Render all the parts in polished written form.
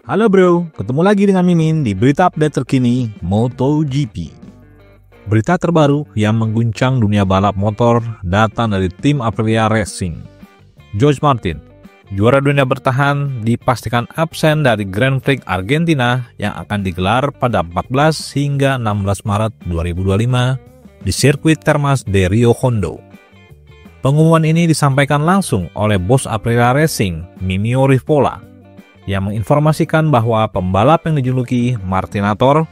Halo bro, ketemu lagi dengan Mimin di berita update terkini MotoGP. Berita terbaru yang mengguncang dunia balap motor datang dari tim Aprilia Racing. George Martin, juara dunia bertahan, dipastikan absen dari Grand Prix Argentina yang akan digelar pada 14 hingga 16 Maret 2025 di sirkuit Termas de Rio Hondo. Pengumuman ini disampaikan langsung oleh bos Aprilia Racing, Mimio Rivola, yang menginformasikan bahwa pembalap yang dijuluki Martinator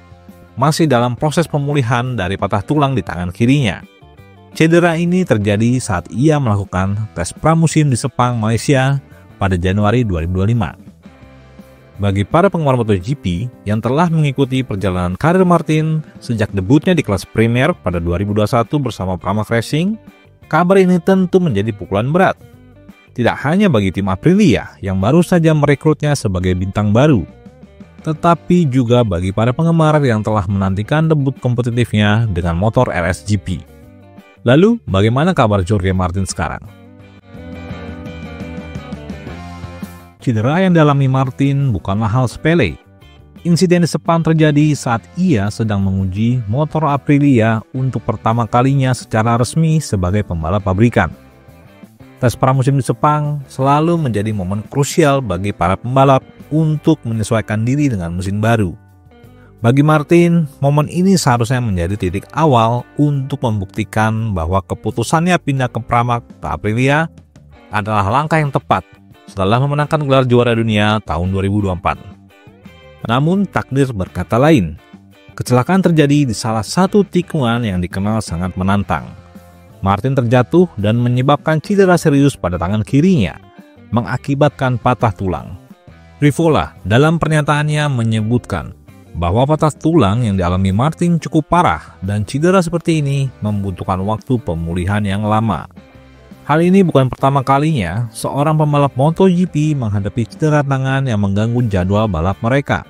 masih dalam proses pemulihan dari patah tulang di tangan kirinya. Cedera ini terjadi saat ia melakukan tes pramusim di Sepang, Malaysia pada Januari 2025. Bagi para penggemar MotoGP yang telah mengikuti perjalanan karir Martin sejak debutnya di kelas Premier pada 2021 bersama Pramac Racing, kabar ini tentu menjadi pukulan berat. Tidak hanya bagi tim Aprilia yang baru saja merekrutnya sebagai bintang baru, tetapi juga bagi para penggemar yang telah menantikan debut kompetitifnya dengan motor RSGP. Lalu, bagaimana kabar Jorge Martin sekarang? Cedera yang dialami Martin bukanlah hal sepele. Insiden di Sepang terjadi saat ia sedang menguji motor Aprilia untuk pertama kalinya secara resmi sebagai pembalap pabrikan. Tes pramusim di Sepang selalu menjadi momen krusial bagi para pembalap untuk menyesuaikan diri dengan mesin baru. Bagi Martin, momen ini seharusnya menjadi titik awal untuk membuktikan bahwa keputusannya pindah ke Pramac ke Aprilia adalah langkah yang tepat setelah memenangkan gelar juara dunia tahun 2024. Namun takdir berkata lain. Kecelakaan terjadi di salah satu tikungan yang dikenal sangat menantang. Martin terjatuh dan menyebabkan cedera serius pada tangan kirinya, mengakibatkan patah tulang. Rivola dalam pernyataannya menyebutkan bahwa patah tulang yang dialami Martin cukup parah dan cedera seperti ini membutuhkan waktu pemulihan yang lama. Hal ini bukan pertama kalinya seorang pembalap MotoGP menghadapi cedera tangan yang mengganggu jadwal balap mereka.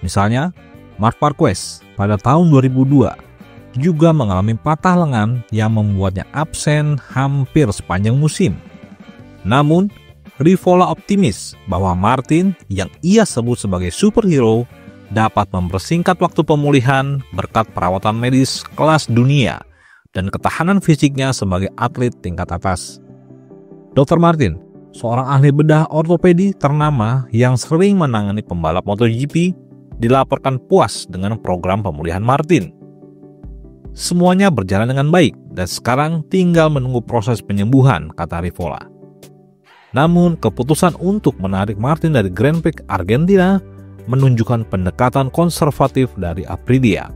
Misalnya, Marc Marquez pada tahun 2002 juga mengalami patah lengan yang membuatnya absen hampir sepanjang musim. Namun, Rivola optimis bahwa Martin yang ia sebut sebagai superhero dapat mempersingkat waktu pemulihan berkat perawatan medis kelas dunia dan ketahanan fisiknya sebagai atlet tingkat atas. Dr. Martin, seorang ahli bedah ortopedi ternama yang sering menangani pembalap MotoGP, dilaporkan puas dengan program pemulihan Martin. Semuanya berjalan dengan baik dan sekarang tinggal menunggu proses penyembuhan, kata Rivola. Namun, keputusan untuk menarik Martin dari Grand Prix Argentina menunjukkan pendekatan konservatif dari Aprilia.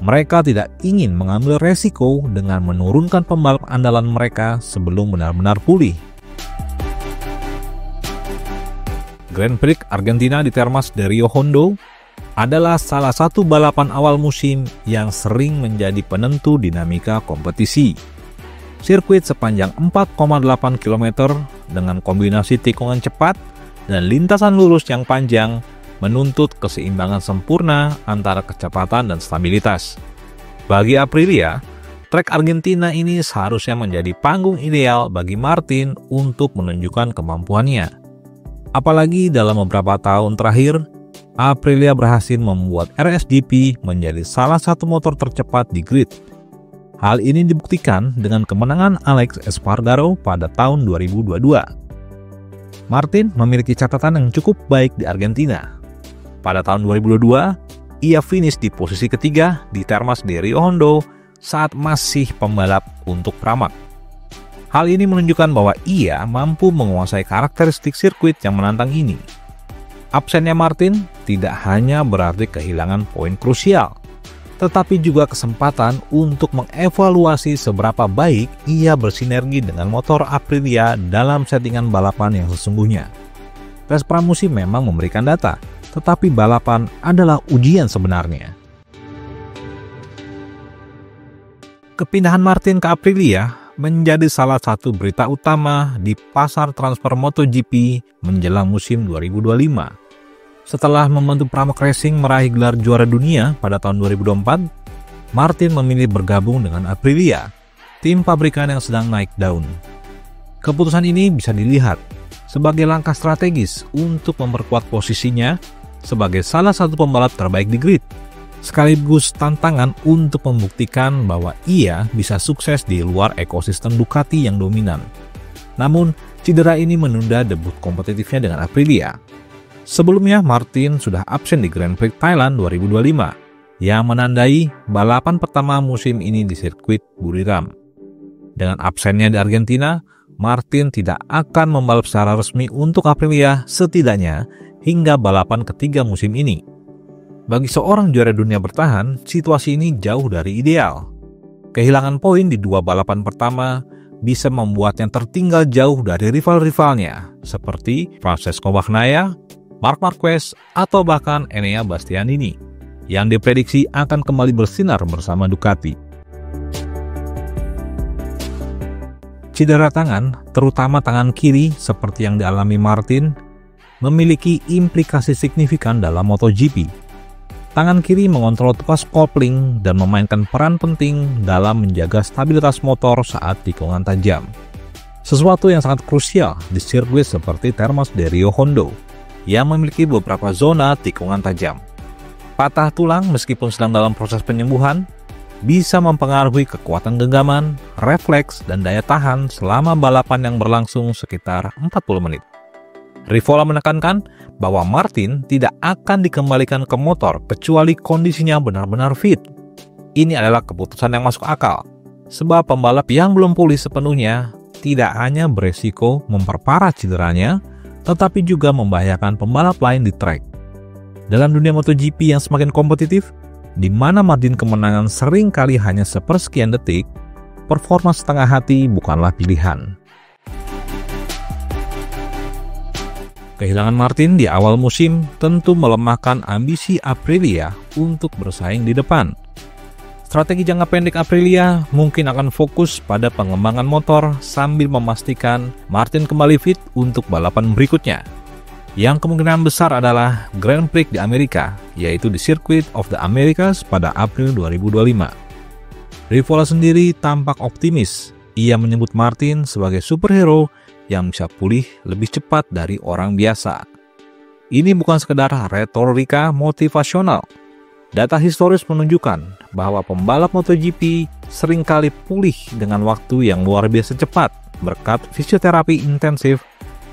Mereka tidak ingin mengambil resiko dengan menurunkan pembalap andalan mereka sebelum benar-benar pulih. Grand Prix Argentina di Termas de Rio Hondo adalah salah satu balapan awal musim yang sering menjadi penentu dinamika kompetisi. Sirkuit sepanjang 4,8 km dengan kombinasi tikungan cepat dan lintasan lurus yang panjang menuntut keseimbangan sempurna antara kecepatan dan stabilitas. Bagi Aprilia, trek Argentina ini seharusnya menjadi panggung ideal bagi Martin untuk menunjukkan kemampuannya. Apalagi dalam beberapa tahun terakhir, Aprilia berhasil membuat RSGP menjadi salah satu motor tercepat di grid. Hal ini dibuktikan dengan kemenangan Alex Espargaro pada tahun 2022. Martin memiliki catatan yang cukup baik di Argentina. Pada tahun 2022, ia finish di posisi ketiga di Termas de Rio Hondo saat masih pembalap untuk Pramac. Hal ini menunjukkan bahwa ia mampu menguasai karakteristik sirkuit yang menantang ini. Absennya Martin tidak hanya berarti kehilangan poin krusial, tetapi juga kesempatan untuk mengevaluasi seberapa baik ia bersinergi dengan motor Aprilia dalam settingan balapan yang sesungguhnya. Tes pramusim memang memberikan data, tetapi balapan adalah ujian sebenarnya. Kepindahan Martin ke Aprilia menjadi salah satu berita utama di pasar transfer MotoGP menjelang musim 2025. Setelah membantu Pramac Racing meraih gelar juara dunia pada tahun 2024, Martin memilih bergabung dengan Aprilia, tim pabrikan yang sedang naik daun. Keputusan ini bisa dilihat sebagai langkah strategis untuk memperkuat posisinya sebagai salah satu pembalap terbaik di grid, sekaligus tantangan untuk membuktikan bahwa ia bisa sukses di luar ekosistem Ducati yang dominan. Namun, cedera ini menunda debut kompetitifnya dengan Aprilia. Sebelumnya, Martin sudah absen di Grand Prix Thailand 2025, yang menandai balapan pertama musim ini di sirkuit Buriram. Dengan absennya di Argentina, Martin tidak akan membalap secara resmi untuk Aprilia setidaknya hingga balapan ketiga musim ini. Bagi seorang juara dunia bertahan, situasi ini jauh dari ideal. Kehilangan poin di dua balapan pertama bisa membuatnya tertinggal jauh dari rival-rivalnya, seperti Francesco Bagnaia, Marc Marquez, atau bahkan Enea Bastianini, yang diprediksi akan kembali bersinar bersama Ducati. Cedera tangan, terutama tangan kiri seperti yang dialami Martin, memiliki implikasi signifikan dalam MotoGP. Tangan kiri mengontrol tukas kopling dan memainkan peran penting dalam menjaga stabilitas motor saat tikungan tajam. Sesuatu yang sangat krusial di sirkuit seperti Termas de Rio Hondo, yang memiliki beberapa zona tikungan tajam. Patah tulang meskipun sedang dalam proses penyembuhan, bisa mempengaruhi kekuatan genggaman, refleks, dan daya tahan selama balapan yang berlangsung sekitar 40 menit. Rivola menekankan bahwa Martin tidak akan dikembalikan ke motor kecuali kondisinya benar-benar fit. Ini adalah keputusan yang masuk akal, sebab pembalap yang belum pulih sepenuhnya tidak hanya beresiko memperparah cederanya, tetapi juga membahayakan pembalap lain di trek. Dalam dunia MotoGP yang semakin kompetitif, di mana margin kemenangan sering kali hanya sepersekian detik, performa setengah hati bukanlah pilihan. Kehilangan Martin di awal musim tentu melemahkan ambisi Aprilia untuk bersaing di depan. Strategi jangka pendek Aprilia mungkin akan fokus pada pengembangan motor sambil memastikan Martin kembali fit untuk balapan berikutnya, yang kemungkinan besar adalah Grand Prix di Amerika, yaitu di Circuit of the Americas pada April 2025. Rivola sendiri tampak optimis. Ia menyebut Martin sebagai superhero yang bisa pulih lebih cepat dari orang biasa. Ini bukan sekedar retorika motivasional. Data historis menunjukkan bahwa pembalap MotoGP seringkali pulih dengan waktu yang luar biasa cepat berkat fisioterapi intensif,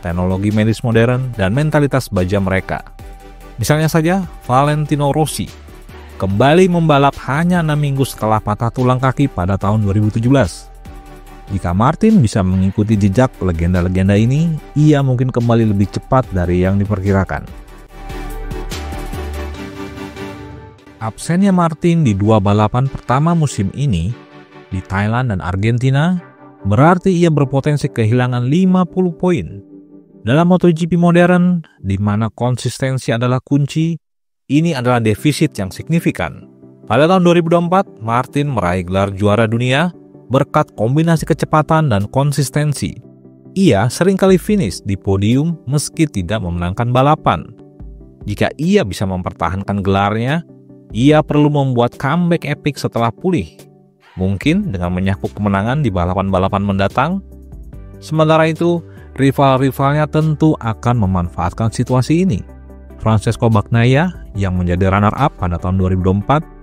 teknologi medis modern, dan mentalitas baja mereka. Misalnya saja Valentino Rossi kembali membalap hanya 6 minggu setelah patah tulang kaki pada tahun 2017. Jika Martin bisa mengikuti jejak legenda-legenda ini, ia mungkin kembali lebih cepat dari yang diperkirakan. Absennya Martin di dua balapan pertama musim ini, di Thailand dan Argentina, berarti ia berpotensi kehilangan 50 poin. Dalam MotoGP modern, di mana konsistensi adalah kunci, ini adalah defisit yang signifikan. Pada tahun 2024, Martin meraih gelar juara dunia berkat kombinasi kecepatan dan konsistensi. Ia seringkali finish di podium meski tidak memenangkan balapan. Jika ia bisa mempertahankan gelarnya, ia perlu membuat comeback epik setelah pulih. Mungkin dengan menyapu kemenangan di balapan-balapan mendatang. Sementara itu, rival-rivalnya tentu akan memanfaatkan situasi ini. Francesco Bagnaia yang menjadi runner-up pada tahun 2024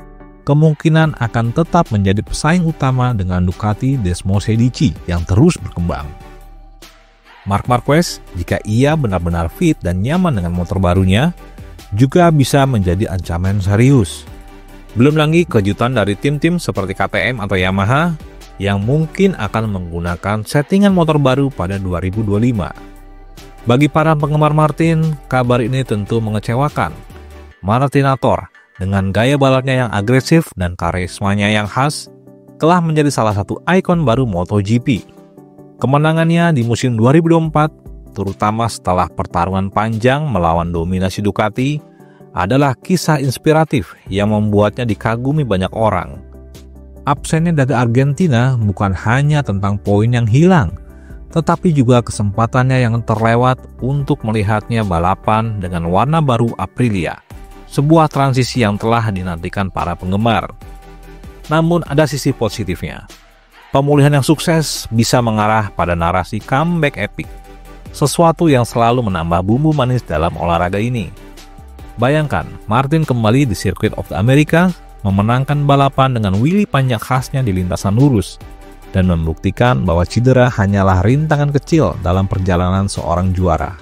kemungkinan akan tetap menjadi pesaing utama dengan Ducati Desmosedici yang terus berkembang. Marc Marquez, jika ia benar-benar fit dan nyaman dengan motor barunya, juga bisa menjadi ancaman serius. Belum lagi kejutan dari tim-tim seperti KTM atau Yamaha yang mungkin akan menggunakan settingan motor baru pada 2025. Bagi para penggemar Martin, kabar ini tentu mengecewakan. Martinator dengan gaya balapnya yang agresif dan karismanya yang khas, telah menjadi salah satu ikon baru MotoGP. Kemenangannya di musim 2024, terutama setelah pertarungan panjang melawan dominasi Ducati, adalah kisah inspiratif yang membuatnya dikagumi banyak orang. Absennya dari Argentina bukan hanya tentang poin yang hilang, tetapi juga kesempatannya yang terlewat untuk melihatnya balapan dengan warna baru Aprilia. Sebuah transisi yang telah dinantikan para penggemar. Namun ada sisi positifnya. Pemulihan yang sukses bisa mengarah pada narasi comeback epic, sesuatu yang selalu menambah bumbu manis dalam olahraga ini. Bayangkan, Martin kembali di Circuit of the America, memenangkan balapan dengan wheelie panjang khasnya di lintasan lurus, dan membuktikan bahwa cedera hanyalah rintangan kecil dalam perjalanan seorang juara.